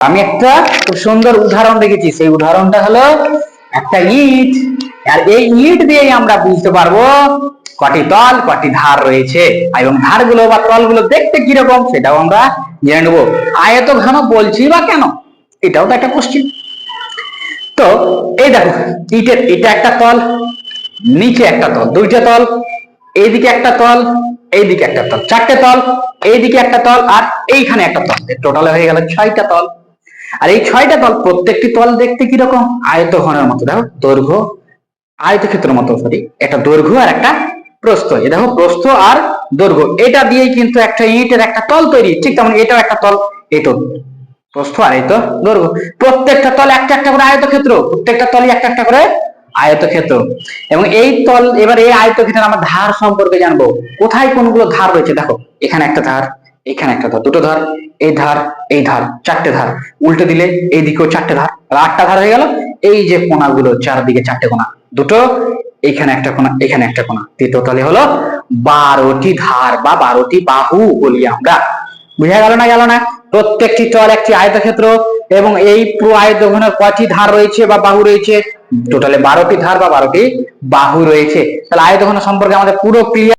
আমি একটা খুব সুন্দর উদাহরণ দেখেছি, সেই উদাহরণটা হলো একটা ইট। আর এই ইট দিয়েই আমরা বুঝতে পারবো কটি তল কটি ধার রয়েছে, এবং ধারগুলো বা তলগুলো দেখতে কিরকম সেটাও আমরা জেনে নেবো। আয়ত ঘন বলছি বা কেন, এটাও তো একটা কোশ্চেন। তো এই দেখো, ইটের এটা একটা তল, নিচে একটা তল, দুইটা তল, এইদিকে একটা তল, এইদিকে একটা তল, চারটে তল, এইদিকে একটা তল, আর এইখানে একটা তল, টোটালে হয়ে গেল 6টা তল। আর এই 6টা তল প্রত্যেকটি তল দেখতে কিরকম, আয়ত ঘনের মতো। দেখো দৈর্ঘ্য আয়তক্ষেত্রের মতো, সরি, একটা দৈর্ঘ্য আর একটা প্রস্থ। এই দেখো প্রস্থ আর দৈর্ঘ্য, এটা দিয়েই কিন্তু একটা ইটের একটা তল তৈরি। ঠিক তেমন এটাও একটা তল, এটো প্রস্থ আর এই তো দৈর্ঘ্য। প্রত্যেকটা তল একটা একটা করে আয়তক্ষেত্র, প্রত্যেকটা তলই একটা একটা করে আয়তক্ষেত্র। এবং এই তল, এবার এই আয়তক্ষেত্রের আমরা ধার সম্পর্কে জানবো। কোথায় কোনগুলো ধার রয়েছে, দেখো এখানে একটা ধার, এখানে একটা ধার, দুটো ধার, এই ধার, এই ধার, চারটে ধার। উল্টে দিলে এইদিকেও চারটে ধার, আর 8টা ধার হয়ে গেল। এই যে কোণাগুলো, চারদিকে চারটে কোণা, দুটো, এখানে একটা কোণা, এখানে একটা কোণা, টোটালি হলো 12টি ধার বা 12টি বাহু বলি আমরা। বুঝা গেল না, গেল না? প্রত্যেকটি তল একটি আয়তক্ষেত্র, এবং এই পুরো আয়তঘনের কয়টি ধার রয়েছে বা বাহু রয়েছে, টোটালে 12টি ধার বা 12টি বাহু রয়েছে। তাহলে আয়তঘন সম্পর্কে আমাদের পুরো ক্লিয়ার।